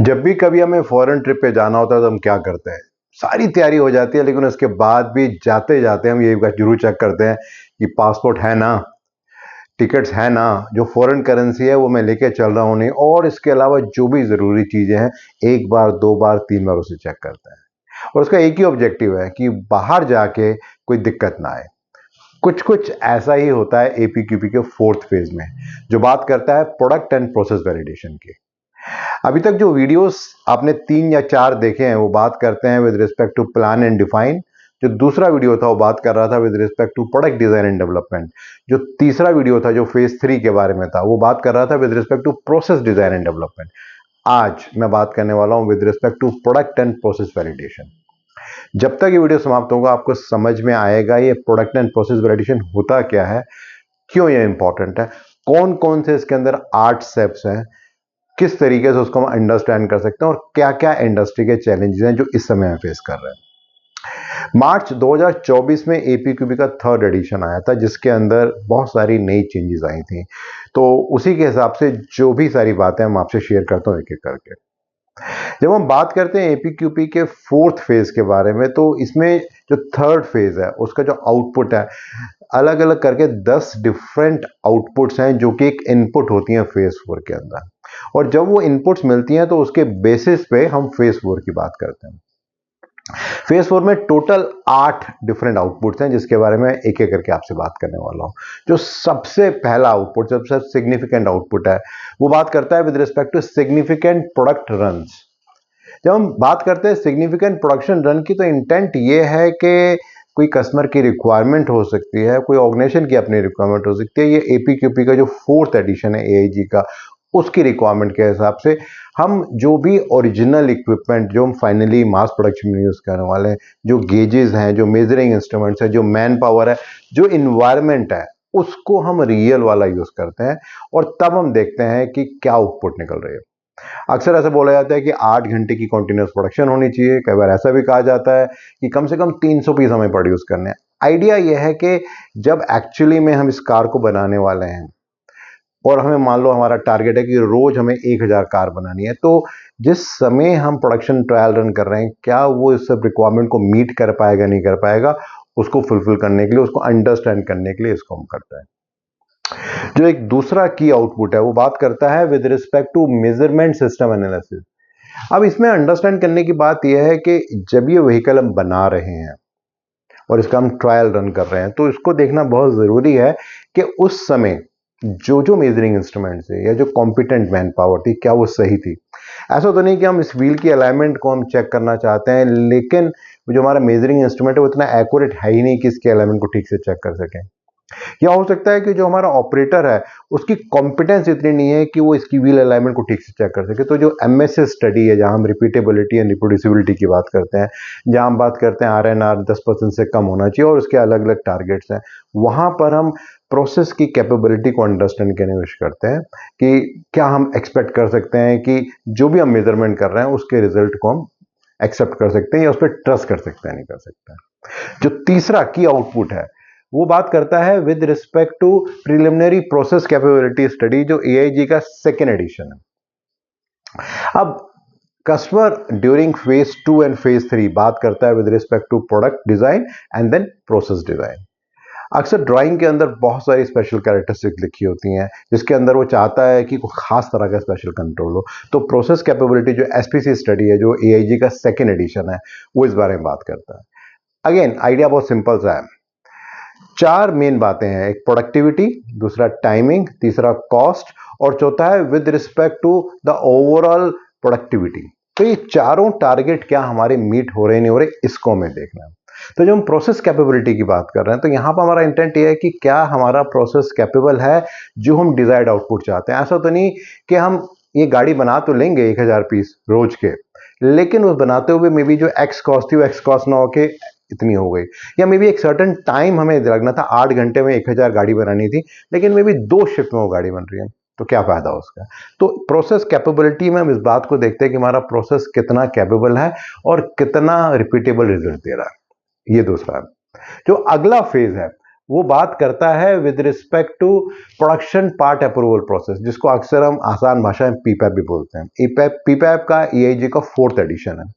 जब भी कभी हमें फॉरेन ट्रिप पे जाना होता है तो हम क्या करते हैं, सारी तैयारी हो जाती है, लेकिन उसके बाद भी जाते जाते हम ये बात जरूर चेक करते हैं कि पासपोर्ट है ना, टिकट्स है ना, जो फॉरेन करेंसी है वो मैं लेके चल रहा हूँ नहीं, और इसके अलावा जो भी ज़रूरी चीज़ें हैं एक बार, दो बार, तीन बार उसे चेक करते हैं। और उसका एक ही ऑब्जेक्टिव है कि बाहर जाके कोई दिक्कत ना आए। कुछ कुछ ऐसा ही होता है एपीक्यूपी के फोर्थ फेज में, जो बात करता है प्रोडक्ट एंड प्रोसेस वैलिडेशन की। अभी तक जो वीडियोस आपने 3 या 4 देखे हैं वो बात करते हैं with respect to plan and define. जो दूसरा वीडियो था वो बात कर रहा था with respect to product design and development. जो तीसरा वीडियो था जो फेज 3 के बारे में था वो बात कर रहा था with respect to process design and development. आज मैं बात करने वाला हूं with respect to product and process validation. जब तक ये वीडियो समाप्त होगा आपको समझ में आएगा ये प्रोडक्ट एंड प्रोसेस वैलिडेशन होता क्या है, क्यों ये इंपॉर्टेंट है, कौन कौन से इसके अंदर 8 स्टेप्स हैं, किस तरीके से उसको हम अंडरस्टैंड कर सकते हैं और क्या क्या इंडस्ट्री के चैलेंजेस हैं जो इस समय हम फेस कर रहे हैं। मार्च 2024 में एपीक्यूबी का 3rd एडिशन आया था, जिसके अंदर बहुत सारी नई चेंजेस आई थी। तो उसी के हिसाब से जो भी सारी बातें हम आपसे शेयर करता हूँ एक एक करके। जब हम बात करते हैं एपीक्यूपी के 4th फेज के बारे में, तो इसमें जो 3rd फेज है उसका जो आउटपुट है, अलग अलग करके 10 डिफरेंट आउटपुट्स हैं जो कि एक इनपुट होती हैं फेज 4 के अंदर। और जब वो इनपुट्स मिलती हैं तो उसके बेसिस पे हम फेज 4 की बात करते हैं। फेज 4 में टोटल 8 डिफरेंट आउटपुट्स हैं, जिसके बारे में एक एक करके आपसे बात करने वाला हूं। जो सबसे पहला आउटपुट, सबसे सिग्निफिकेंट आउटपुट है, वो बात करता है with respect to significant product runs. जब हम बात करते हैं सिग्निफिकेंट प्रोडक्शन रन की, तो इंटेंट ये है कि कोई कस्टमर की रिक्वायरमेंट हो सकती है, कोई ऑर्गेनाइजेशन की अपनी रिक्वायरमेंट हो सकती है। ये एपीक्यूपी का जो 4th एडिशन है एआईजी का, उसकी रिक्वायरमेंट के हिसाब से हम जो भी ओरिजिनल इक्विपमेंट जो हम फाइनली मास प्रोडक्शन में यूज़ करने वाले हैं, जो गेजेस हैं, जो मेजरिंग इंस्ट्रूमेंट्स हैं, जो मैन पावर है, जो इन्वायरमेंट है, उसको हम रियल वाला यूज़ करते हैं और तब हम देखते हैं कि क्या आउटपुट निकल रही है। अक्सर ऐसा बोला जाता है कि 8 घंटे की कंटिन्यूस प्रोडक्शन होनी चाहिए। कई बार ऐसा भी कहा जाता है कि कम से कम 300 पीस हमें प्रोड्यूस करने हैं। आइडिया यह है कि जब एक्चुअली में हम इस कार को बनाने वाले हैं और हमें मान लो हमारा टारगेट है कि रोज हमें 1000 कार बनानी है, तो जिस समय हम प्रोडक्शन ट्रायल रन कर रहे हैं, क्या वो इस सब रिक्वायरमेंट को मीट कर पाएगा, नहीं कर पाएगा, उसको फुलफिल करने के लिए, उसको अंडरस्टैंड करने के लिए इसको हम करते हैं। जो एक दूसरा की आउटपुट है वो बात करता है with respect to measurement system analysis. अब इसमें अंडरस्टैंड करने की बात यह है कि जब ये व्हीकल हम बना रहे हैं और इसका हम ट्रायल रन कर रहे हैं, तो इसको देखना बहुत ज़रूरी है कि उस समय जो जो मेजरिंग इंस्ट्रूमेंट्स है या जो कॉम्पिटेंट मैन पावर थी, क्या वो सही थी। ऐसा तो नहीं कि हम इस व्हील की अलाइनमेंट को हम चेक करना चाहते हैं, लेकिन जो हमारा मेजरिंग इंस्ट्रूमेंट है वो इतना एक्यूरेट है ही नहीं कि इसके अलाइनमेंट को ठीक से चेक कर सकें। या हो सकता है कि जो हमारा ऑपरेटर है उसकी कॉम्पिटेंस इतनी नहीं है कि वो इसकी व्हील अलाइनमेंट को ठीक से चेक कर सके। तो जो एमएसएस स्टडी है, जहां हम रिपीटेबिलिटी एंड रिप्रोड्यूसिबिलिटी की बात करते हैं, जहां हम बात करते हैं आरएनआर 10% से कम होना चाहिए और उसके अलग अलग टारगेट्स हैं, वहां पर हम प्रोसेस की कैपेबिलिटी को अंडरस्टैंड करने की कोशिश करते हैं कि क्या हम एक्सपेक्ट कर सकते हैं कि जो भी हम मेजरमेंट कर रहे हैं उसके रिजल्ट को हम एक्सेप्ट कर सकते हैं या उस पर ट्रस्ट कर सकते हैं, नहीं कर सकते हैं। जो तीसरा की आउटपुट है वो बात करता है with respect to preliminary process capability study, जो एआईजी का 2nd एडिशन है। अब customer during phase 2 and phase 3 बात करता है with respect to product design and then process design. अक्सर ड्राइंग के अंदर बहुत सारी स्पेशल कैरेक्टरिस्टिक्स लिखी होती हैं, जिसके अंदर वो चाहता है कि कोई खास तरह का स्पेशल कंट्रोल हो। तो प्रोसेस कैपेबिलिटी जो एसपीसी स्टडी है, जो एआईजी का 2nd एडिशन है, वो इस बारे में बात करता है। अगेन आइडिया बहुत सिंपल सा है। 4 मेन बातें हैं, एक प्रोडक्टिविटी, दूसरा टाइमिंग, तीसरा कॉस्ट और चौथा है with respect to the overall productivity. तो ये चारों टारगेट क्या हमारे मीट हो रहे नहीं हो रहे, इसको हमें देखना है। तो जब हम प्रोसेस कैपेबिलिटी की बात कर रहे हैं, तो यहां पर हमारा इंटेंट ये है कि क्या हमारा प्रोसेस कैपेबल है जो हम डिजायर्ड आउटपुट चाहते हैं। ऐसा तो नहीं कि हम ये गाड़ी बना तो लेंगे 1000 पीस रोज के, लेकिन उस बनाते हुए मे बी जो एक्स कॉस्ट थी वो एक्स कॉस्ट ना होके इतनी हो गई, या मे बी एक सर्टन टाइम हमें लगना था, 8 घंटे में 1000 गाड़ी बनानी थी, लेकिन मे बी 2 शिफ्ट में वो गाड़ी बन रही है, तो क्या फायदा उसका। तो प्रोसेस कैपेबिलिटी में हम इस बात को देखते हैं कि हमारा प्रोसेस कितना कैपेबल है और कितना रिपीटेबल रिजल्ट दे रहा है। ये दूसरा है। जो अगला फेज है वो बात करता है with respect to production part approval process, जिसको अक्सर हम आसान भाषा में पीपैप भी बोलते हैं। पीपैप का ईआईजी का 4th एडिशन है।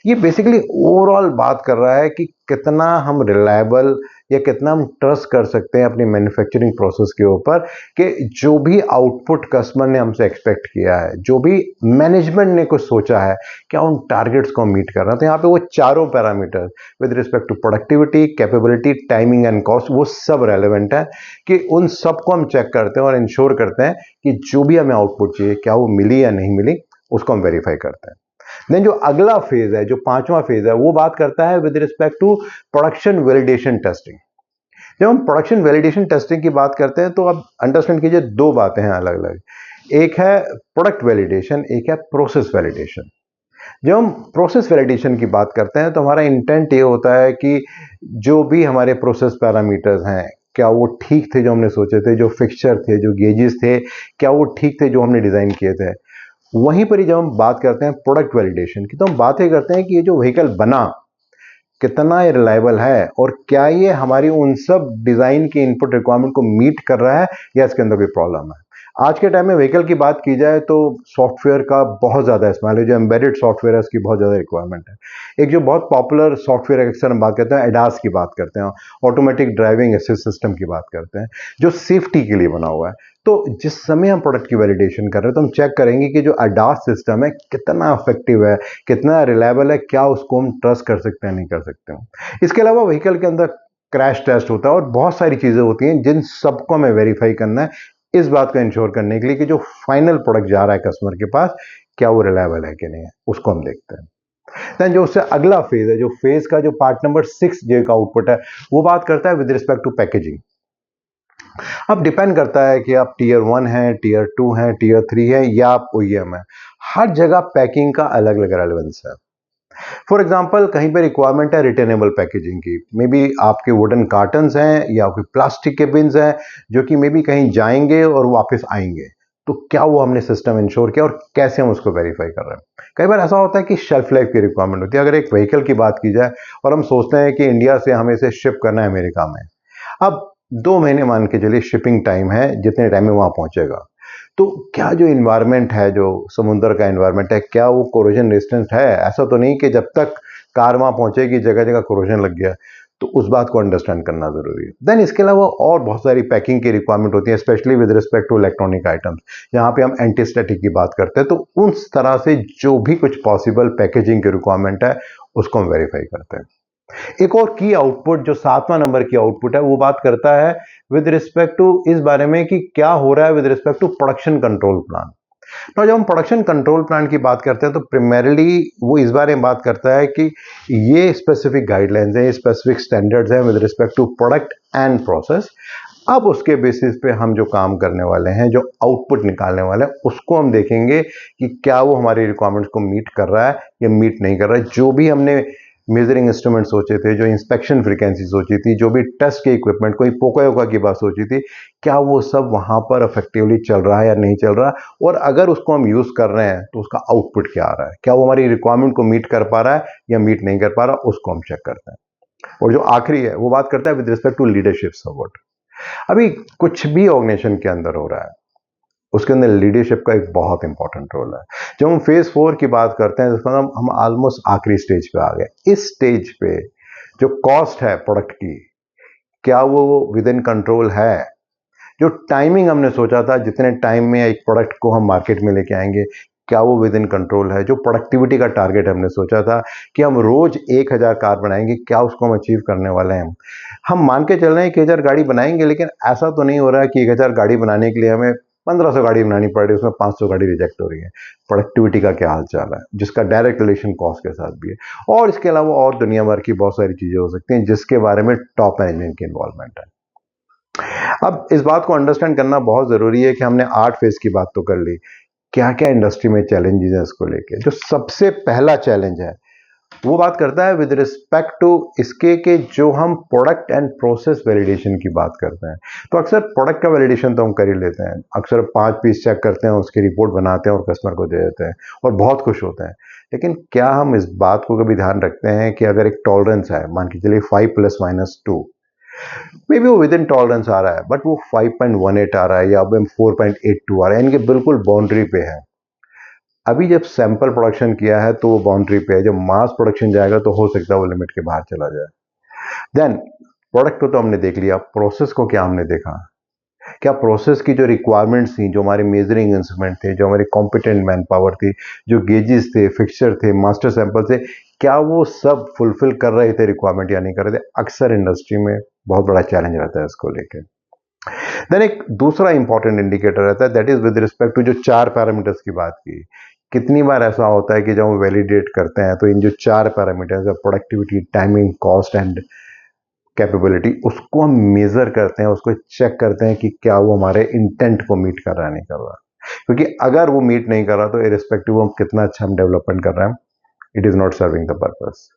ये बेसिकली ओवरऑल बात कर रहा है कि कितना हम रिलायबल या कितना हम ट्रस्ट कर सकते हैं अपनी मैन्युफैक्चरिंग प्रोसेस के ऊपर, कि जो भी आउटपुट कस्टमर ने हमसे एक्सपेक्ट किया है, जो भी मैनेजमेंट ने कुछ सोचा है, क्या उन टारगेट्स को मीट करना है। तो यहाँ पे वो चारों parameter with respect to productivity, capability, timing and cost, वो सब रेलेवेंट है कि उन सबको हम चेक करते हैं और इंश्योर करते हैं कि जो भी हमें आउटपुट चाहिए, क्या वो मिली या नहीं मिली, उसको हम वेरीफाई करते हैं। देन जो अगला फेज है, जो 5वां फेज है, वो बात करता है with respect to production validation testing. जब हम प्रोडक्शन वैलिडेशन टेस्टिंग की बात करते हैं तो अब अंडरस्टैंड कीजिए, दो बातें हैं अलग अलग। एक है प्रोडक्ट वैलिडेशन, एक है प्रोसेस वैलिडेशन। जब हम प्रोसेस वैलिडेशन की बात करते हैं तो हमारा इंटेंट ये होता है कि जो भी हमारे प्रोसेस पैरामीटर्स हैं, क्या वो ठीक थे जो हमने सोचे थे, जो फिक्सचर थे, जो गेजेस थे, क्या वो ठीक थे जो हमने डिज़ाइन किए थे। वहीं पर ही जब हम बात करते हैं प्रोडक्ट वैलिडेशन की, तो हम बात ये करते हैं कि ये जो व्हीकल बना कितना ये रिलायबल है और क्या ये हमारी उन सब डिज़ाइन की इनपुट रिक्वायरमेंट को मीट कर रहा है या इसके अंदर कोई प्रॉब्लम है। आज के टाइम में व्हीकल की बात की जाए तो सॉफ्टवेयर का बहुत ज़्यादा इस्तेमाल है। जो एम्बेडेड सॉफ्टवेयर है उसकी बहुत ज़्यादा रिक्वायरमेंट है। एक जो बहुत पॉपुलर सॉफ्टवेयर है, अक्सर हम बात करते हैं एडास की बात करते हैं, ऑटोमेटिक ड्राइविंग असिस्ट सिस्टम की बात करते हैं, जो सेफ्टी के लिए बना हुआ है। तो जिस समय हम प्रोडक्ट की वैलिडेशन कर रहे हैं तो हम चेक करेंगे कि जो अडास सिस्टम है कितना इफेक्टिव है, कितना रिलायबल है, क्या उसको हम ट्रस्ट कर सकते हैं, नहीं कर सकते हैं। इसके अलावा व्हीकल के अंदर क्रैश टेस्ट होता है और बहुत सारी चीज़ें होती हैं जिन सबको हमें वेरीफाई करना है, इस बात को इंश्योर करने के लिए कि जो फाइनल प्रोडक्ट जा रहा है कस्टमर के पास, क्या वो रिलायबल है कि नहीं है, उसको हम देखते हैं। देन जो उससे अगला फेज है, जो फेज का जो पार्ट नंबर 6 जो का आउटपुट है, वो बात करता है विद रिस्पेक्ट टू पैकेजिंग। अब डिपेंड करता है कि आप टीयर 1 है, टीयर 2 है, टीयर 3 है या आप ओईएम है। हर जगह पैकिंग का अलग अलग रेलेवेंस है। फॉर एग्जाम्पल, कहीं पर रिक्वायरमेंट है रिटर्नेबल पैकेजिंग की, मे बी आपके वुडन कार्टन्स हैं या कोई प्लास्टिक के बिन्स हैं जो कि मे बी कहीं जाएंगे और वापस आएंगे, तो क्या वो हमने सिस्टम इंश्योर किया और कैसे हम उसको वेरीफाई कर रहे हैं। कई बार ऐसा होता है कि शेल्फ लाइफ की रिक्वायरमेंट होती है। अगर एक व्हीकल की बात की जाए और हम सोचते हैं कि इंडिया से हमें इसे शिप करना है अमेरिका में, अब 2 महीने मान के चलिए शिपिंग टाइम है, जितने टाइम में वहां पहुंचेगा, तो क्या जो इन्वायरमेंट है, जो समुद्र का इन्वायरमेंट है, क्या वो कोरोजन रेजिस्टेंट है? ऐसा तो नहीं कि जब तक कार वहां पहुंचेगी जगह जगह कोरोजन लग गया। तो उस बात को अंडरस्टैंड करना जरूरी है। देन इसके अलावा और बहुत सारी पैकिंग की रिक्वायरमेंट होती है, specially with respect to electronic items, जहां पे हम एंटीस्टैटिक की बात करते हैं। तो उस तरह से जो भी कुछ पॉसिबल पैकेजिंग की रिक्वायरमेंट है, उसको हम वेरीफाई करते हैं। एक और की आउटपुट, जो 7वां नंबर की आउटपुट है, वो बात करता है विद रिस्पेक्ट टू इस बारे में कि क्या हो रहा है with respect to production control plan. तो जब हम प्रोडक्शन कंट्रोल प्लान की बात करते हैं तो प्राइमरीली वो इस बारे में बात करता है कि ये स्पेसिफिक गाइडलाइंस हैं, स्पेसिफिक स्टैंडर्ड्स हैं with respect to product and process. अब उसके बेसिस पे हम जो काम करने वाले हैं, जो आउटपुट निकालने वाले हैं, उसको हम देखेंगे कि क्या वो हमारी रिक्वायरमेंट्स को मीट कर रहा है या मीट नहीं कर रहा है। जो भी हमने मेजरिंग इंस्ट्रूमेंट सोचे थे, जो इंस्पेक्शन फ्रीक्वेंसी सोची थी, जो भी टेस्ट के इक्विपमेंट, कोई पोका की बात सोची थी, क्या वो सब वहां पर इफेक्टिवली चल रहा है या नहीं चल रहा, और अगर उसको हम यूज कर रहे हैं तो उसका आउटपुट क्या आ रहा है, क्या वो हमारी रिक्वायरमेंट को मीट कर पा रहा है या मीट नहीं कर पा रहा, उसको हम चेक करते हैं। और जो आखिरी है वो बात करता है with respect to leadership support. अभी कुछ भी ऑर्गेनाइजेशन के अंदर हो रहा है, उसके अंदर लीडरशिप का एक बहुत इंपॉर्टेंट रोल है। जब हम फेज 4 की बात करते हैं तो हम ऑलमोस्ट आखिरी स्टेज पे आ गए। इस स्टेज पे जो कॉस्ट है प्रोडक्ट की, क्या वो विद इन कंट्रोल है? जो टाइमिंग हमने सोचा था, जितने टाइम में एक प्रोडक्ट को हम मार्केट में लेके आएंगे, क्या वो विद इन कंट्रोल है? जो प्रोडक्टिविटी का टारगेट हमने सोचा था कि हम रोज 1000 कार बनाएंगे, क्या उसको हम अचीव करने वाले हैं? हम मान के चल रहे हैं कि 1000 गाड़ी बनाएंगे, लेकिन ऐसा तो नहीं हो रहा है कि 1000 गाड़ी बनाने के लिए हमें 1500 गाड़ी बनानी पड़ रही है, उसमें 500 गाड़ी रिजेक्ट हो रही है। प्रोडक्टिविटी का क्या हाल चाल है, जिसका डायरेक्ट रिलेशन कॉस्ट के साथ भी है। और इसके अलावा और दुनिया भर की बहुत सारी चीजें हो सकती हैं जिसके बारे में टॉप मैनेजमेंट की इन्वॉल्वमेंट है। अब इस बात को अंडरस्टैंड करना बहुत जरूरी है कि हमने 8 फेज की बात तो कर ली, क्या क्या इंडस्ट्री में चैलेंजेस हैं इसको लेके। जो सबसे पहला चैलेंज है वो बात करता है विद रिस्पेक्ट टू इसके कि जो हम प्रोडक्ट एंड प्रोसेस वैलिडेशन की बात करते हैं, तो अक्सर प्रोडक्ट का वैलिडेशन तो हम कर ही लेते हैं, अक्सर 5 पीस चेक करते हैं, उसकी रिपोर्ट बनाते हैं और कस्टमर को दे देते हैं और बहुत खुश होते हैं। लेकिन क्या हम इस बात को कभी ध्यान रखते हैं कि अगर एक टॉलरेंस है, मान के चलिए 5 ± 2, मे बी वो विद इन टॉलरेंस आ रहा है, बट वो 5.18 आ रहा है या अब 4.82 आ रहा है, इनके बिल्कुल बाउंड्री पे है। अभी जब सैंपल प्रोडक्शन किया है तो वो बाउंड्री पे है, जब मास प्रोडक्शन जाएगा तो हो सकता है वो लिमिट के बाहर चला जाए। देन प्रोडक्ट को तो हमने देख लिया, प्रोसेस को क्या हमने देखा? क्या प्रोसेस की जो रिक्वायरमेंट्स थी, जो हमारे मेजरिंग इंस्ट्रूमेंट थे, जो हमारी कॉम्पिटेंट मैन पावर थी, जो गेजेस थे, फिक्सचर थे, मास्टर सैंपल थे, क्या वो सब फुलफिल कर रहे थे रिक्वायरमेंट या नहीं कर रहे थे? अक्सर इंडस्ट्री में बहुत बड़ा चैलेंज रहता है इसको लेकर। देन एक दूसरा इंपॉर्टेंट इंडिकेटर रहता है, that is with respect to जो 4 पैरामीटर्स की बात की। कितनी बार ऐसा होता है कि जब हम वैलिडेट करते हैं तो इन जो 4 पैरामीटर्स है, productivity, timing, cost and capability, उसको हम मेजर करते हैं, उसको चेक करते हैं कि क्या वो हमारे इंटेंट को मीट कर रहा है, नहीं कर रहा। क्योंकि अगर वो मीट नहीं कर रहा तो इरिस्पेक्टिव हम कितना अच्छा हम डेवलपमेंट कर रहे हैं, it is not serving the purpose.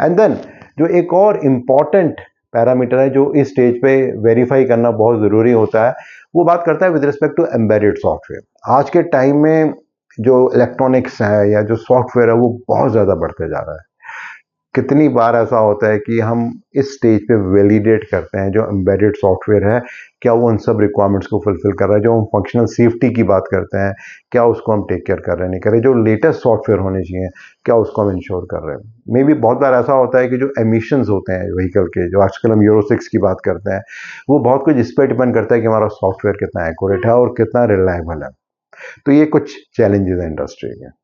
And then जो एक और इंपॉर्टेंट पैरामीटर है जो इस स्टेज पे वेरीफाई करना बहुत जरूरी होता है, वो बात करता है with respect to embedded software. आज के टाइम में जो इलेक्ट्रॉनिक्स है या जो सॉफ्टवेयर है वो बहुत ज्यादा बढ़ते जा रहा है। कितनी बार ऐसा होता है कि हम इस स्टेज पे वैलिडेट करते हैं जो एम्बेडेड सॉफ्टवेयर है, क्या वो उन सब रिक्वायरमेंट्स को फुलफिल कर रहा है? जो हम फंक्शनल सेफ्टी की बात करते हैं, क्या उसको हम टेक केयर कर रहे हैं, नहीं कर रहे? जो लेटेस्ट सॉफ्टवेयर होने चाहिए, क्या उसको हम इंश्योर कर रहे हैं? मे बी बहुत बार ऐसा होता है कि जो एमिशंस होते हैं व्हीकल के, जो आजकल हम यूरो 6 की बात करते हैं, वो बहुत कुछ इस पर डिपेंड करता है कि हमारा सॉफ्टवेयर कितना एक्यूरेट है और कितना रिलायबल है। तो ये कुछ चैलेंजेस हैं इंडस्ट्री के।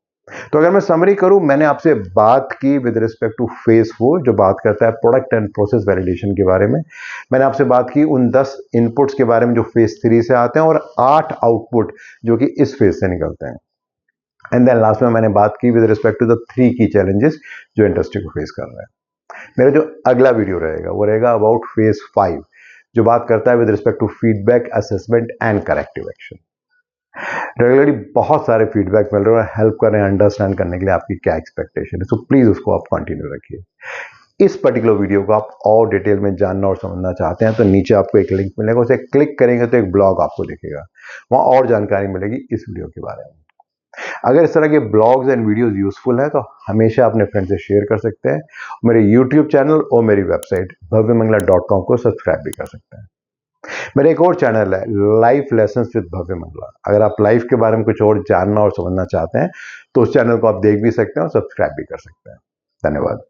तो अगर मैं समरी करूं, मैंने आपसे बात की विद रिस्पेक्ट टू फेज 4 जो बात करता है प्रोडक्ट एंड प्रोसेस वैलिडेशन के बारे में। मैंने आपसे बात की उन 10 इनपुट्स के बारे में जो फेज 3 से आते हैं और 8 आउटपुट जो कि इस फेज से निकलते हैं। एंड देन लास्ट में मैंने बात की विद रिस्पेक्ट टू द 3 की चैलेंजेस जो इंडस्ट्री को फेस कर रहा है। मेरा जो अगला वीडियो रहेगा वो रहेगा अबाउट फेज 5 जो बात करता है with respect to feedback, assessment and corrective action. Regularly बहुत सारे फीडबैक मिल रहे हैं, हेल्प कर रहे हैं अंडरस्टैंड करने के लिए आपकी क्या एक्सपेक्टेशन है, सो प्लीज उसको आप कंटिन्यू रखिए। इस पर्टिकुलर वीडियो को आप और डिटेल में जानना और समझना चाहते हैं तो नीचे आपको एक लिंक मिलेगा, उसे क्लिक करेंगे तो एक ब्लॉग आपको दिखेगा, वहां और जानकारी मिलेगी इस वीडियो के बारे में। अगर इस तरह के ब्लॉग्स एंड वीडियोस यूजफुल हैं तो हमेशा अपने फ्रेंड से शेयर कर सकते हैं। मेरे यूट्यूब चैनल और मेरी वेबसाइट भव्यमंगला.com को सब्सक्राइब भी कर सकते हैं। मेरा एक और चैनल है लाइफ लेसन्स विद भव्य मंगला। अगर आप लाइफ के बारे में कुछ और जानना और समझना चाहते हैं तो उस चैनल को आप देख भी सकते हैं और सब्सक्राइब भी कर सकते हैं। धन्यवाद।